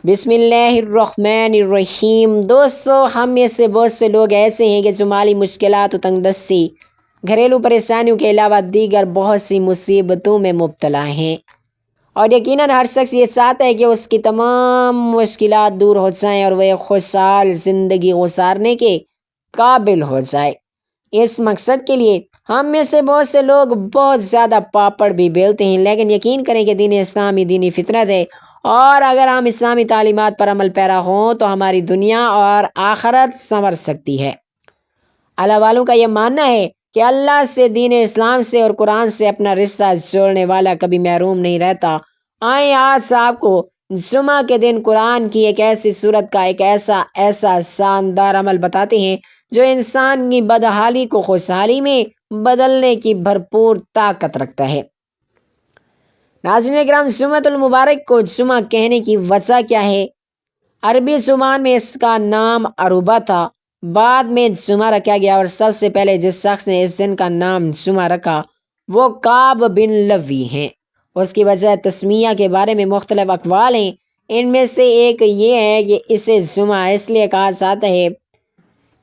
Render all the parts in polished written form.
بسم اللہ الرحمن الرحیم۔ دوستو، ہم میں سے بہت سے لوگ ایسے ہیں کہ جو مالی مشکلات و تنگ دستی، گھریلو پریشانیوں کے علاوہ دیگر بہت سی مصیبتوں میں مبتلا ہیں، اور یقیناً ہر شخص یہ چاہتا ہے کہ اس کی تمام مشکلات دور ہو جائیں اور وہ ایک خوشحال زندگی گزارنے کے قابل ہو جائے۔ اس مقصد کے لیے ہم میں سے بہت سے لوگ بہت زیادہ پاپڑ بھی بیلتے ہیں، لیکن یقین کریں کہ دین اسلامی دینی فطرت ہے، اور اگر ہم اسلامی تعلیمات پر عمل پیرا ہوں تو ہماری دنیا اور آخرت سنور سکتی ہے۔ اللہ والوں کا یہ ماننا ہے کہ اللہ سے، دین اسلام سے اور قرآن سے اپنا رشتہ جوڑنے والا کبھی محروم نہیں رہتا۔ آئیں آج آپ کو جمعہ کے دن قرآن کی ایک ایسی صورت کا ایک ایسا شاندار عمل بتاتے ہیں جو انسان کی بدحالی کو خوشحالی میں بدلنے کی بھرپور طاقت رکھتا ہے۔ ناظرین کرام، جمعۃ المبارک کو جمعہ کہنے کی وجہ کیا ہے؟ عربی زبان میں اس کا نام عروبہ تھا، بعد میں جمعہ رکھا گیا، اور سب سے پہلے جس شخص نے اس دن کا نام جمعہ رکھا وہ کعب بن لوی ہیں۔ اس کی وجہ تسمیہ کے بارے میں مختلف اقوال ہیں۔ ان میں سے ایک یہ ہے کہ اسے جمعہ اس لیے کہا جاتا ہے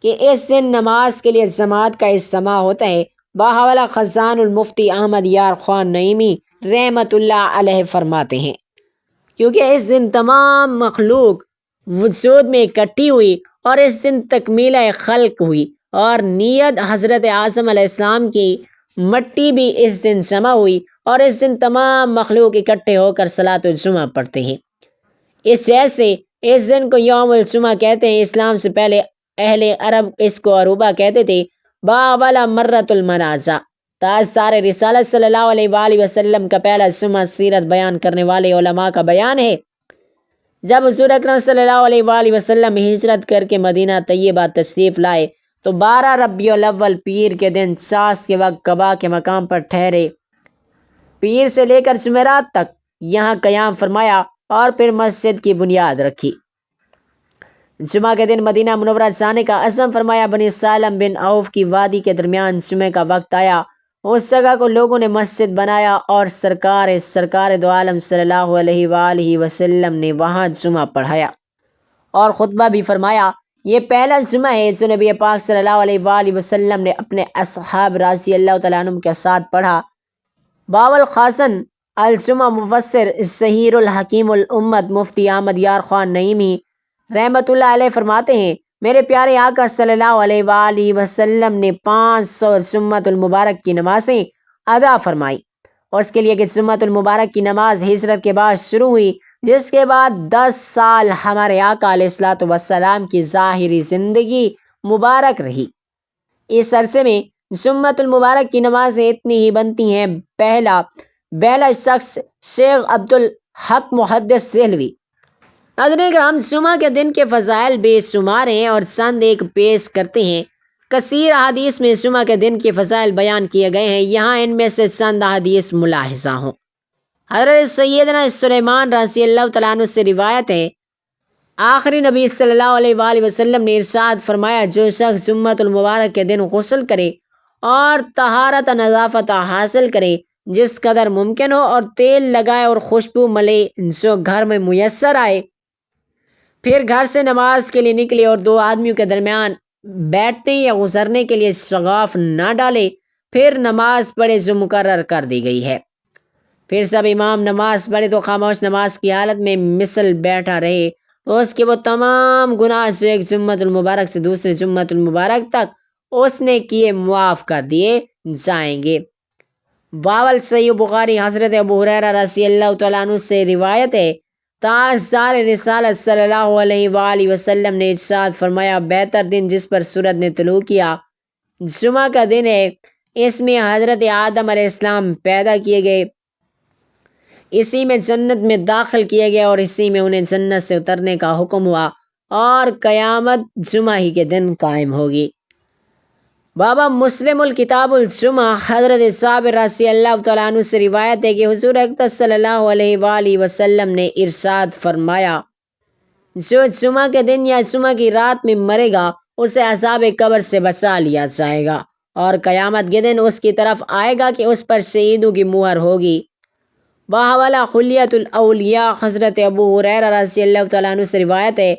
کہ اس دن نماز کے لیے جماعت کا اجتماع ہوتا ہے۔ باحوالہ خزان المفتی احمد یار خان نعیمی رحمت اللہ علیہ فرماتے ہیں، کیونکہ اس دن تمام مخلوق وجود میں اکٹھی ہوئی، اور اس دن تکمیلہ خلق ہوئی، اور نیت حضرت اعظم علیہ السلام کی مٹی بھی اس دن جمع ہوئی، اور اس دن تمام مخلوق اکٹھے ہو کر صلاۃ الجمعہ پڑھتے ہیں۔ اس جیسے اس دن کو یوم الجمعہ کہتے ہیں۔ اسلام سے پہلے اہل عرب اس کو عروبہ کہتے تھے۔ باولا مرت المنازع، تاجدار رسالت صلی اللہ علیہ وآلہ وسلم کا پہلا جمعہ سیرت بیان کرنے والے علماء کا بیان ہے۔ جب حضور اکرم صلی اللہ علیہ وآلہ وسلم ہجرت کر کے مدینہ طیبہ تشریف لائے تو 12 ربیع الاول پیر کے دن چاش کے وقت قباء کے مقام پر ٹھہرے۔ پیر سے لے کر جمعرات تک یہاں قیام فرمایا اور پھر مسجد کی بنیاد رکھی۔ جمعہ کے دن مدینہ منورہ جانے کا عزم فرمایا۔ بنی سالم بن عوف کی وادی کے درمیان جمعہ کا وقت آیا، اس جگہ کو لوگوں نے مسجد بنایا، اور سرکار دو عالم صلی اللہ علیہ وآلہ وسلم نے وہاں جمعہ پڑھایا اور خطبہ بھی فرمایا۔ یہ پہلا جمعہ ہے جو نبی پاک صلی اللہ علیہ وآلہ وسلم نے اپنے اصحاب رضی اللہ تعالیٰ عنہم کے ساتھ پڑھا۔ باول خازن الجمعہ مفسر شہیر الحکیم الامت مفتی احمد یار خان نعیمی رحمت اللہ علیہ فرماتے ہیں، میرے پیارے آقا صلی اللہ علیہ وآلہ وسلم نے 500 جمعۃ المبارک کی نمازیں ادا فرمائی، اور اس کے لیے کہ جمعۃ المبارک کی نماز ہجرت کے بعد شروع ہوئی، جس کے بعد 10 سال ہمارے آقا علیہ الصلوۃ والسلام کی ظاہری زندگی مبارک رہی۔ اس عرصے میں جمعۃ المبارک کی نمازیں اتنی ہی بنتی ہیں۔ پہلا شخص شیخ عبدالحق محدث دہلوی۔ ناظرین کرام، جمعہ کے دن کے فضائل بے شمار ہیں اور چند ایک پیش کرتے ہیں۔ کثیر احادیث میں جمعہ کے دن کے فضائل بیان کیے گئے ہیں، یہاں ان میں سے چند احادیث ملاحظہ ہوں۔ حضرت سیدنا سلیمان رضی اللہ تعالیٰ عنہ سے روایت ہے، آخری نبی صلی اللہ علیہ وآلہ وسلم نے ارشاد فرمایا، جو شخص جمعۃ المبارک کے دن غسل کرے اور طہارت نظافت حاصل کرے جس قدر ممکن ہو، اور تیل لگائے اور خوشبو ملے جو گھر میں میسر آئے، پھر گھر سے نماز کے لیے نکلے اور 2 آدمیوں کے درمیان بیٹھنے یا گزرنے کے لیے شغاف نہ ڈالے، پھر نماز پڑھے جو مقرر کر دی گئی ہے۔ پھر سب امام نماز پڑھے تو خاموش نماز کی حالت میں مثل بیٹھا رہے، تو اس کے وہ تمام گناہ جو ایک جمعۃ المبارک سے دوسرے جمعۃ المبارک تک اس نے کیے معاف کر دیے جائیں گے۔ باول صحیح بخاری حضرت ابو ہریرہ رضی اللہ تعالیٰ عنہ سے روایت ہے، تاجدار رسالت صلی اللہ علیہ وآلہ وسلم نے ارشاد فرمایا، بہتر دن جس پر سورج نے طلوع کیا جمعہ کا دن ہے، اس میں حضرت آدم علیہ السلام پیدا کیے گئے، اسی میں جنت میں داخل کیے گئے، اور اسی میں انہیں جنت سے اترنے کا حکم ہوا، اور قیامت جمعہ ہی کے دن قائم ہوگی۔ بابا مسلم الکتاب الجمعہ حضرت صابر رضی اللہ تعالیٰ عنہ سے روایت ہے کہ حضور اکرم صلی اللہ علیہ وآلہ وسلم نے ارشاد فرمایا، جو جمعہ کے دن یا جمعہ کی رات میں مرے گا اسے عذاب قبر سے بچا لیا جائے گا، اور قیامت کے دن اس کی طرف آئے گا کہ اس پر شہیدوں کی مہر ہوگی۔ باہوالا خلیت الاولیاء حضرت ابو ہریرہ رضی اللہ تعالیٰ عنہ سے روایت ہے،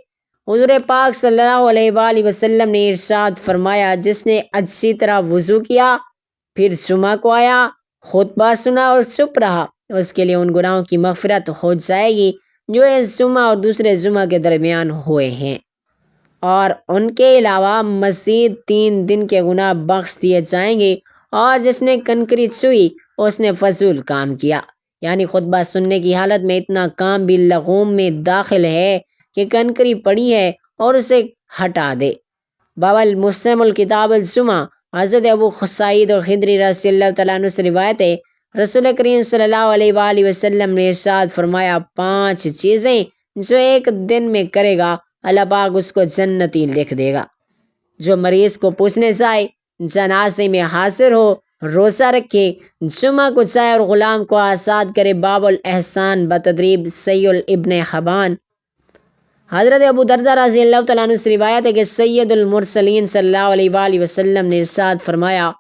حضور پاک صلی اللہ علیہ وآلہ وسلم نے ارشاد فرمایا، جس نے اچھی طرح وضو کیا پھر جمعہ کو آیا، خطبہ سنا اور چپ رہا، اس کے لیے ان گناہوں کی مغفرت ہو جائے گی جو اس جمعہ اور دوسرے جمعہ کے درمیان ہوئے ہیں، اور ان کے علاوہ مزید 3 دن کے گناہ بخش دیے جائیں گے۔ اور جس نے کنکری چھوئی اس نے فضول کام کیا، یعنی خطبہ سننے کی حالت میں اتنا کام بھی لغوم میں داخل ہے کہ کنکری پڑی ہے اور اسے ہٹا دے۔ باب المسلم الکتاب الجمعہ، حضرت ابو سعید الخدری رضی اللہ تعالیٰ عنہ سے روایت ہے، رسول کریم صلی اللہ علیہ وآلہ وسلم نے ارشاد فرمایا، 5 چیزیں جو ایک دن میں کرے گا اللہ پاک اس کو جنتی لکھ دے گا۔ جو مریض کو پوچھنے جائے، جنازے میں حاضر ہو، روزہ رکھے، جمعہ کو جائے اور غلام کو آزاد کرے۔ باب الاحسان بتدریب سیل ابن حبان، حضرت ابو دردہ رضی اللہ تعالیٰ عنہ سے روایت ہے کہ سید المرسلین صلی اللہ علیہ وآلہ وسلم نے ارشاد فرمایا،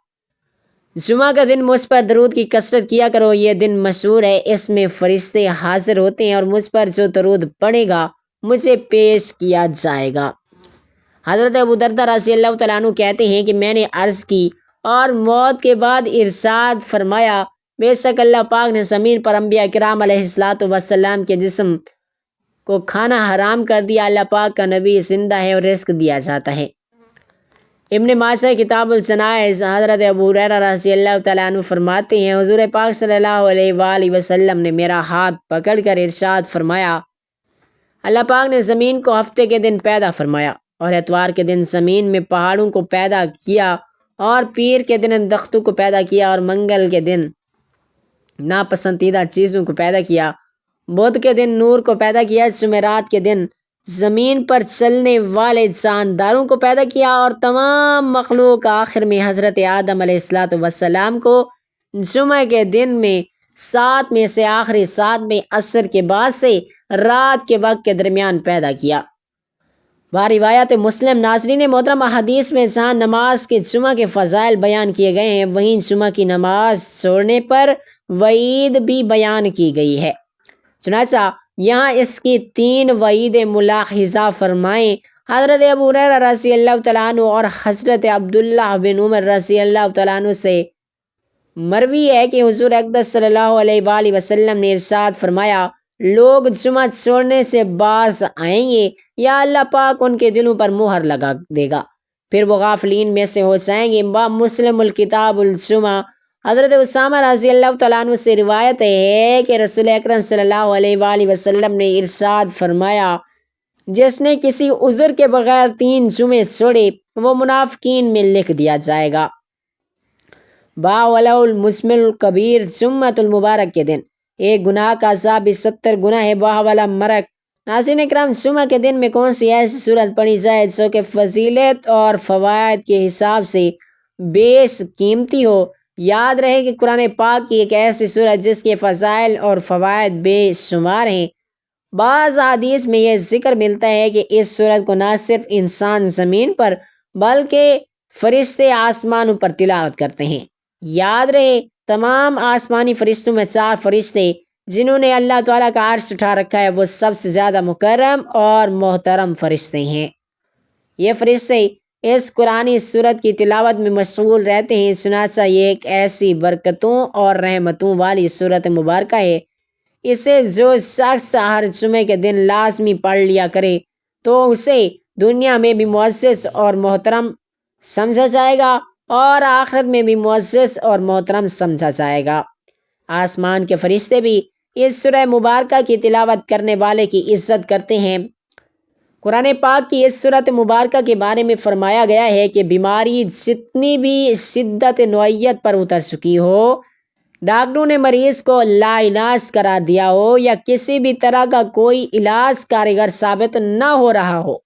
جمعہ کا دن مجھ پر درود کی کثرت کیا کرو، یہ دن مشہور ہے، اس میں فرشتے حاضر ہوتے ہیں اور مجھ پر جو درود پڑے گا مجھے پیش کیا جائے گا۔ حضرت ابو دردہ رضی اللہ تعالیٰ عنہ کہتے ہیں کہ میں نے عرض کی اور موت کے بعد ارشاد فرمایا، بے شک اللہ پاک نے زمین پر انبیاء کرام علیہ الصلوۃ والسلام کے جسم کو کھانا حرام کر دیا، اللہ پاک کا نبی زندہ ہے اور رزق دیا جاتا ہے۔ ابن ماجہ کتاب الجنائز، حضرت ابو ہریرہ رضی اللہ تعالیٰ عنہ فرماتے ہیں، حضور پاک صلی اللہ علیہ وآلہ وسلم نے میرا ہاتھ پکڑ کر ارشاد فرمایا، اللہ پاک نے زمین کو ہفتے کے دن پیدا فرمایا اور اتوار کے دن زمین میں پہاڑوں کو پیدا کیا اور پیر کے دن درختوں کو پیدا کیا اور منگل کے دن ناپسندیدہ چیزوں کو پیدا کیا، بدھ کے دن نور کو پیدا کیا، جمعرات کے دن زمین پر چلنے والے جانداروں کو پیدا کیا اور تمام مخلوق آخر میں حضرت آدم علیہ الصلوۃ والسلام کو جمعہ کے دن میں 7 میں سے آخری 7 میں عصر کے بعد سے رات کے وقت کے درمیان پیدا کیا۔ روایت مسلم۔ ناظرین محترم، حدیث میں جہاں نماز کے جمعہ کے فضائل بیان کیے گئے ہیں وہیں جمعہ کی نماز چھوڑنے پر وعید بھی بیان کی گئی ہے، چنانچہ یہاں اس کی 3 وعید ملاحظہ فرمائیں۔ حضرت ابو ہریرہ رضی اللہ تعالیٰ عنہ اور حضرت عبداللہ بن عمر رضی اللہ تعالیٰ عنہ سے مروی ہے کہ حضور اقدس صلی اللہ علیہ وآلہ وسلم نے ارشاد فرمایا، لوگ جمعہ چھوڑنے سے باز آئیں گے یا اللہ پاک ان کے دلوں پر مہر لگا دے گا، پھر وہ غافلین میں سے ہو جائیں گے۔ باب مسلم الکتاب الجمعہ، حضرت اسامہ رضی اللہ تعالیٰ عنہ سے روایت ہے کہ رسول اکرم صلی اللہ علیہ وآلہ وسلم نے ارشاد فرمایا، جس نے کسی عذر کے بغیر 3 جمعے چھوڑے وہ منافقین میں لکھ دیا جائے گا۔ باب المسلم الکبیر، جمعۃ المبارک کے دن ایک گناہ کا عذاب 70 گنا ہے۔ باہوالا مرک، ناظرین اکرام، جمعہ کے دن میں کون سی ایسی صورت پڑھی جائے جو کہ فضیلت اور فوائد کے حساب سے بیش قیمتی ہو؟ یاد رہے کہ قرآن پاک کی ایک ایسی صورت جس کے فضائل اور فوائد بے شمار ہیں۔ بعض حدیث میں یہ ذکر ملتا ہے کہ اس صورت کو نہ صرف انسان زمین پر بلکہ فرشتے آسمانوں پر تلاوت کرتے ہیں۔ یاد رہے تمام آسمانی فرشتوں میں 4 فرشتے جنہوں نے اللہ تعالیٰ کا عرش اٹھا رکھا ہے وہ سب سے زیادہ مکرم اور محترم فرشتے ہیں۔ یہ فرشتے اس قرآنی صورت کی تلاوت میں مشغول رہتے ہیں، چنانچہ یہ ایک ایسی برکتوں اور رحمتوں والی صورت مبارکہ ہے، اسے جو شخص ہر جمعے کے دن لازمی پڑھ لیا کرے تو اسے دنیا میں بھی معزز اور محترم سمجھا جائے گا اور آخرت میں بھی معزز اور محترم سمجھا جائے گا۔ آسمان کے فرشتے بھی اس سورہ مبارکہ کی تلاوت کرنے والے کی عزت کرتے ہیں۔ قرآن پاک کی اس سورت مبارکہ کے بارے میں فرمایا گیا ہے کہ بیماری جتنی بھی شدت نوعیت پر اتر چکی ہو، ڈاکٹروں نے مریض کو لا علاج قرار دیا ہو یا کسی بھی طرح کا کوئی علاج کارگر ثابت نہ ہو رہا ہو،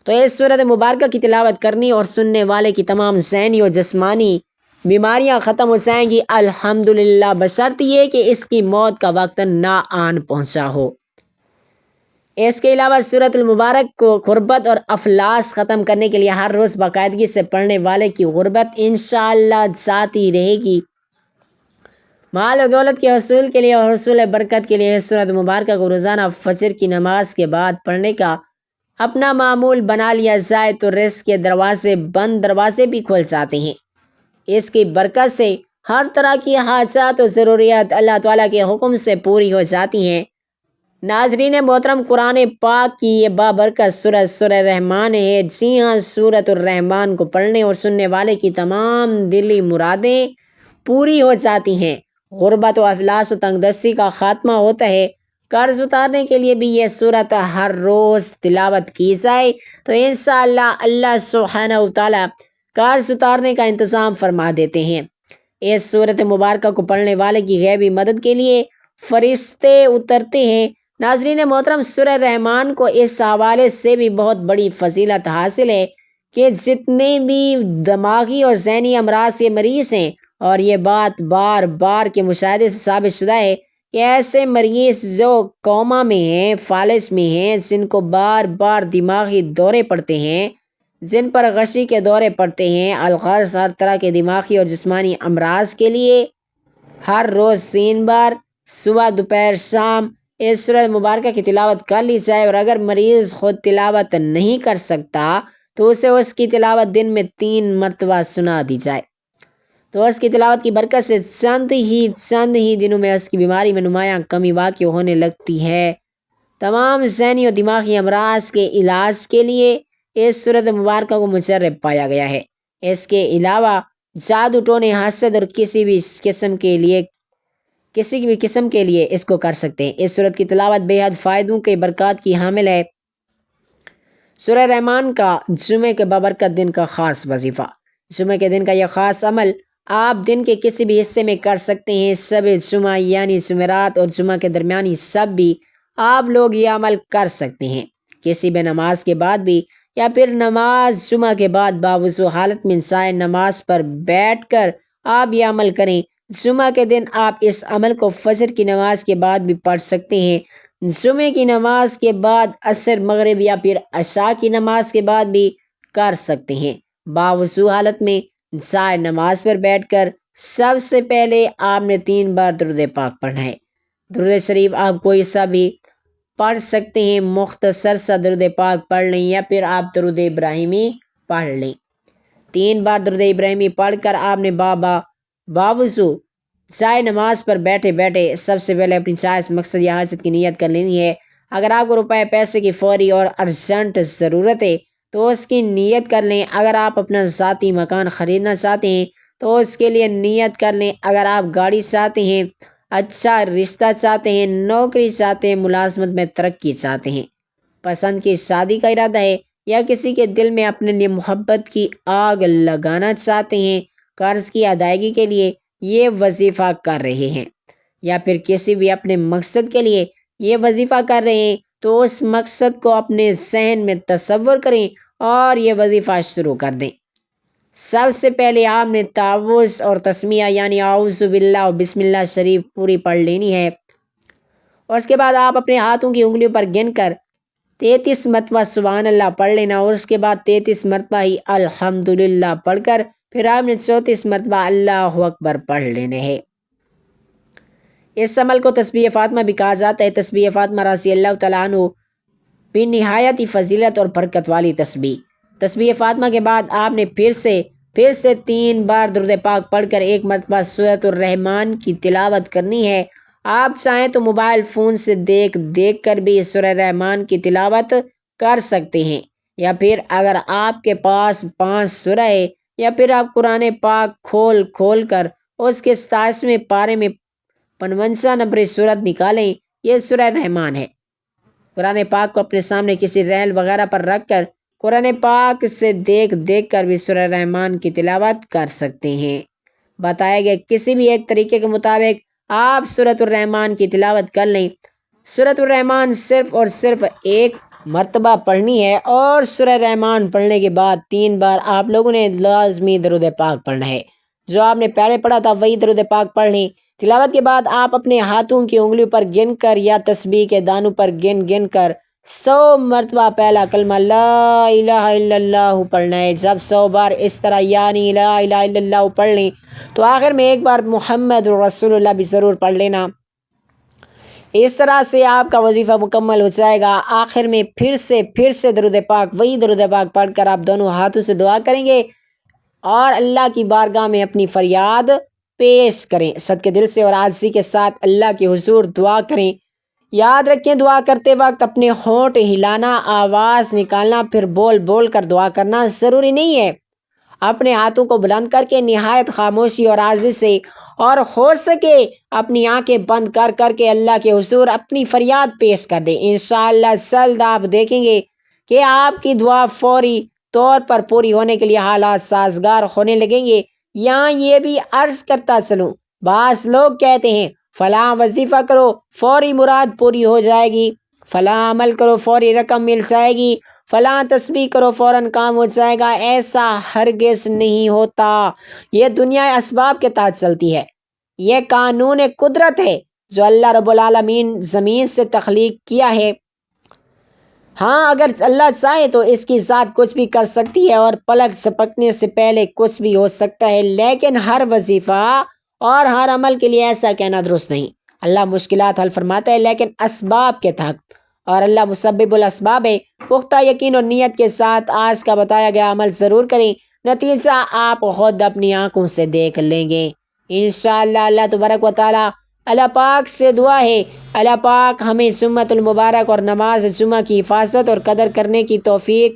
تو اس سورت مبارکہ کی تلاوت کرنی اور سننے والے کی تمام ذہنی اور جسمانی بیماریاں ختم ہو جائیں گی، الحمدللہ، بشرط یہ کہ اس کی موت کا وقت نہ آن پہنچا ہو۔ اس کے علاوہ سورۃ المبارک کو غربت اور افلاس ختم کرنے کے لیے ہر روز باقاعدگی سے پڑھنے والے کی غربت انشاءاللہ جاتی رہے گی۔ مال و دولت کے حصول کے لیے اور حصول برکت کے لیے اس سورۃ مبارکہ کو روزانہ فجر کی نماز کے بعد پڑھنے کا اپنا معمول بنا لیا جائے تو رزق کے دروازے بند دروازے بھی کھل جاتے ہیں۔ اس کی برکت سے ہر طرح کی حاجات و ضروریات اللہ تعالیٰ کے حکم سے پوری ہو جاتی ہیں۔ ناظرین محترم، قرآن پاک کی یہ بابرکت سورہ رحمان ہے۔ جی ہاں، سورۃ الرحمان کو پڑھنے اور سننے والے کی تمام دلی مرادیں پوری ہو جاتی ہیں۔ غربت و افلاس و تنگ دستی کا خاتمہ ہوتا ہے۔ قرض اتارنے کے لیے بھی یہ سورت ہر روز تلاوت کی جائے تو انشاءاللہ اللہ سبحانہ و تعالیٰ قرض اتارنے کا انتظام فرما دیتے ہیں۔ اس سورت مبارکہ کو پڑھنے والے کی غیبی مدد کے لیے فرشتے اترتے ہیں۔ ناظرین محترم، سورہ رحمان کو اس حوالے سے بھی بہت بڑی فضیلت حاصل ہے کہ جتنے بھی دماغی اور ذہنی امراض کے مریض ہیں، اور یہ بات بار بار کے مشاہدے سے ثابت شدہ ہے کہ ایسے مریض جو کوما میں ہیں، فالج میں ہیں، جن کو بار بار دماغی دورے پڑتے ہیں، جن پر غشی کے دورے پڑتے ہیں، الغرض ہر طرح کے دماغی اور جسمانی امراض کے لیے ہر روز 3 بار صبح دوپہر شام اس سورۃ مبارکہ کی تلاوت کر لی جائے، اور اگر مریض خود تلاوت نہیں کر سکتا تو اسے اس کی تلاوت دن میں 3 مرتبہ سنا دی جائے تو اس کی تلاوت کی برکت سے چند ہی دنوں میں اس کی بیماری میں نمایاں کمی واقع ہونے لگتی ہے۔ تمام ذہنی اور دماغی امراض کے علاج کے لیے اس سورۃ مبارکہ کو مجرب پایا گیا ہے۔ اس کے علاوہ جادو ٹونے، حسد اور کسی بھی قسم کے لیے اس کو کر سکتے ہیں۔ اس سورت کی تلاوت بے حد فائدوں کے برکات کی حامل ہے۔ سورہ رحمان کا جمعے کے بابرکت دن کا خاص وظیفہ۔ جمعے کے دن کا یہ خاص عمل آپ دن کے کسی بھی حصے میں کر سکتے ہیں۔ شب جمعہ یعنی جمعرات اور جمعہ کے درمیانی شب بھی آپ لوگ یہ عمل کر سکتے ہیں۔ کسی بھی نماز کے بعد بھی یا پھر نماز جمعہ کے بعد باوضو حالت میں سائے نماز پر بیٹھ کر آپ یہ عمل کریں۔ جمعہ کے دن آپ اس عمل کو فجر کی نماز کے بعد بھی پڑھ سکتے ہیں۔ جمعے کی نماز کے بعد عصر، مغرب یا پھر عشاء کی نماز کے بعد بھی کر سکتے ہیں۔ باوضو حالت میں سائے نماز پر بیٹھ کر سب سے پہلے آپ نے 3 بار درود پاک پڑھنا ہے۔ درود شریف آپ کوئی سا بھی پڑھ سکتے ہیں، مختصر سا درود پاک پڑھ لیں یا پھر آپ درود ابراہیمی پڑھ لیں۔ 3 بار درود ابراہیمی پڑھ کر آپ نے باوضو سائے نماز پر بیٹھے سب سے پہلے اپنی چاہت مقصد یا حاجت کی نیت کر لینی ہے۔ اگر آپ کو روپے پیسے کی فوری اور ارجنٹ ضرورت ہے تو اس کی نیت کر لیں۔ اگر آپ اپنا ذاتی مکان خریدنا چاہتے ہیں تو اس کے لیے نیت کر لیں۔ اگر آپ گاڑی چاہتے ہیں، اچھا رشتہ چاہتے ہیں، نوکری چاہتے ہیں، ملازمت میں ترقی چاہتے ہیں، پسند کی شادی کا ارادہ ہے، یا کسی کے دل میں اپنے لیے محبت کی آگ لگانا چاہتے ہیں، قرض کی ادائیگی کے لیے یہ وظیفہ کر رہے ہیں، یا پھر کسی بھی اپنے مقصد کے لیے یہ وظیفہ کر رہے ہیں تو اس مقصد کو اپنے ذہن میں تصور کریں اور یہ وظیفہ شروع کر دیں۔ سب سے پہلے آپ نے تعوذ اور تسمیہ یعنی اعوذ باللہ اور بسم اللہ شریف پوری پڑھ لینی ہے، اور اس کے بعد آپ اپنے ہاتھوں کی انگلیوں پر گن کر 33 مرتبہ سبحان اللہ پڑھ لینا، اور اس کے بعد 33 مرتبہ ہی الحمدللہ پڑھ کر پھر آپ نے 34 مرتبہ اللہ اکبر پڑھ لینے ہیں۔ اس عمل کو تسبیح فاطمہ بھی کہا جاتا ہے۔ تسبیح فاطمہ رضی اللہ تعالیٰ عنہ بھی نہایت ہی فضیلت اور برکت والی تسبیح۔ تسبیح فاطمہ کے بعد آپ نے پھر سے 3 بار درود پاک پڑھ کر 1 مرتبہ سورۃ الرحمان کی تلاوت کرنی ہے۔ آپ چاہیں تو موبائل فون سے دیکھ کر بھی سورہ رحمان کی تلاوت کر سکتے ہیں، یا پھر اگر آپ کے پاس 5 سورہ ہے یا پھر آپ قرآن پاک کھول کر اس کے 27ویں پارے میں 55 نمبر سورت نکالیں، یہ سورہ رحمان ہے۔ قرآن پاک کو اپنے سامنے کسی ریل وغیرہ پر رکھ کر قرآن پاک سے دیکھ کر بھی سورہ رحمان کی تلاوت کر سکتے ہیں۔ بتائے گئے کسی بھی ایک طریقے کے مطابق آپ سورۃ الرحمان کی تلاوت کر لیں۔ سورۃ الرحمان صرف اور صرف 1 مرتبہ پڑھنی ہے، اور سورہ رحمان پڑھنے کے بعد 3 بار آپ لوگوں نے لازمی درود پاک پڑھنا ہے۔ جو آپ نے پہلے پڑھا تھا وہی درود پاک پڑھ لیں۔ تلاوت کے بعد آپ اپنے ہاتھوں کی انگلیوں پر گن کر یا تسبیح کے دانوں پر گن کر 100 مرتبہ پہلا کلمہ لا الہ الا اللہ پڑھنا ہے۔ جب 100 بار اس طرح یعنی لا الہ الا اللہ پڑھ لیں تو آخر میں ایک بار محمد رسول اللہ بھی ضرور پڑھ لینا۔ اس طرح سے آپ کا وظیفہ مکمل ہو جائے گا۔ آخر میں پھر سے درود پاک، وہی درود پاک پڑھ کر آپ دونوں ہاتھوں سے دعا کریں گے اور اللہ کی بارگاہ میں اپنی فریاد پیش کریں صدقے دل سے اور عاجزی کے ساتھ اللہ کے حضور دعا کریں۔ یاد رکھیں دعا کرتے وقت اپنے ہونٹ ہلانا، آواز نکالنا، پھر بول بول کر دعا کرنا ضروری نہیں ہے۔ اپنے ہاتھوں کو بلند کر کے نہایت خاموشی اور عاجزی سے اور ہو سکے اپنی آنکھیں بند کر کے اللہ کے حضور اپنی فریاد پیش کر دیں۔ انشاءاللہ جلد آپ دیکھیں گے کہ آپ کی دعا فوری طور پر پوری ہونے کے لیے حالات سازگار ہونے لگیں گے۔ یہاں یہ بھی عرض کرتا چلوں، بعض لوگ کہتے ہیں فلاں وظیفہ کرو فوری مراد پوری ہو جائے گی، فلاں عمل کرو فوری رقم مل جائے گی، فلاں تسبیح کرو فوراً کام ہو جائے گا۔ ایسا ہرگز نہیں ہوتا۔ یہ دنیا اسباب کے تحت چلتی ہے۔ یہ قانون قدرت ہے جو اللہ رب العالمین زمین سے تخلیق کیا ہے۔ ہاں اگر اللہ چاہے تو اس کی ذات کچھ بھی کر سکتی ہے اور پلک جھپکنے سے پہلے کچھ بھی ہو سکتا ہے، لیکن ہر وظیفہ اور ہر عمل کے لیے ایسا کہنا درست نہیں۔ اللہ مشکلات حل فرماتا ہے لیکن اسباب کے تحت، اور اللہ مسبب الاسباب ہے۔ پختہ یقین اور نیت کے ساتھ آج کا بتایا گیا عمل ضرور کریں، نتیجہ آپ خود اپنی آنکھوں سے دیکھ لیں گے انشاءاللہ۔ اللہ تبارک و تعالی اللہ پاک سے دعا ہے اللہ پاک ہمیں جمعۃ المبارک اور نماز جمعہ کی حفاظت اور قدر کرنے کی توفیق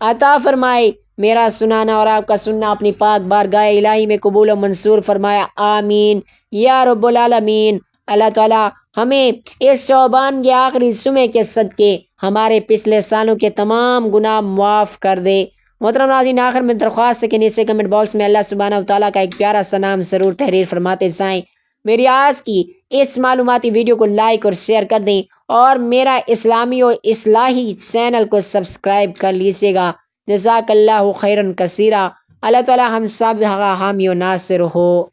عطا فرمائے۔ میرا سنانا اور آپ کا سننا اپنی پاک بارگاہ الہی میں قبول و منظور فرمایا، آمین یا رب العالمین۔ اللہ تعالیٰ ہمیں اس شعبان کے آخری جمعے کے صدقے ہمارے پچھلے سالوں کے تمام گناہ معاف کر دے۔ محترم ناظرین، آخر میں درخواست ہے کہ نیچے کمنٹ باکس میں اللہ سبحانہ و تعالیٰ کا ایک پیارا سا نام ضرور تحریر فرماتے جائیں۔ میری آج کی اس معلوماتی ویڈیو کو لائک اور شیئر کر دیں اور میرا اسلامی و اصلاحی چینل کو سبسکرائب کر لیجیے گا۔ جزاک اللہ خیرا کثیرا۔ اللہ تعالیٰ ہم سب حامی و ناصر ہو۔